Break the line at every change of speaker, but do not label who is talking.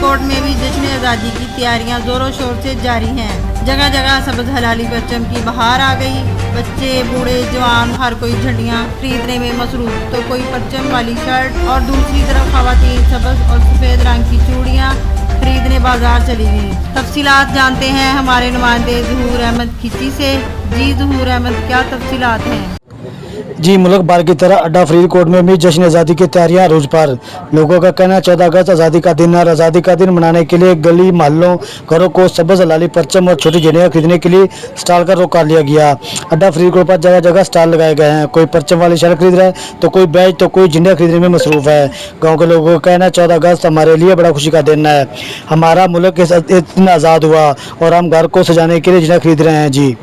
फरीदकोट में भी जश्न आज़ादी की तैयारियां जोरों शोर से जारी हैं। जगह जगह सब्ज़ हलाली परचम की बहार आ गई। बच्चे बूढ़े जवान हर कोई झंडियां खरीदने में मसरूफ, तो कोई परचम वाली शर्ट और दूसरी तरफ खवातीन सब्ज़ और सफ़ेद रंग की चूड़ियां खरीदने बाजार चली गई। तफसीलात जानते हैं हमारे नुमाइंदे ज़हूर अहमद खिची से। जी ज़हूर अहमद, क्या तफसीलात हैं?
जी, मुल्क भर की तरह अड्डा फरीदकोट में भी जश्न आज़ादी की तैयारियां अरूज पर। लोगों का कहना है 14 अगस्त आज़ादी का दिन है और आज़ादी का दिन मनाने के लिए गली मोहल्लों घरों को सब्ज़ लाली परचम और छोटी झंडियां खरीदने के लिए स्टॉल का रुख कर लिया गया। अड्डा फरीदकोट पर जगह जगह स्टॉल लगाए गए हैं। कोई परचम वाली शर्ट खरीद रहा है तो कोई बैज तो कोई झंडियां खरीदने में मसरूफ है। गाँव के लोगों का कहना है 14 अगस्त हमारे लिए बड़ा खुशी का दिन है। हमारा मुल्क इस दिन आज़ाद हुआ और हम घर को सजाने के लिए झंडियां खरीद रहे हैं। जी।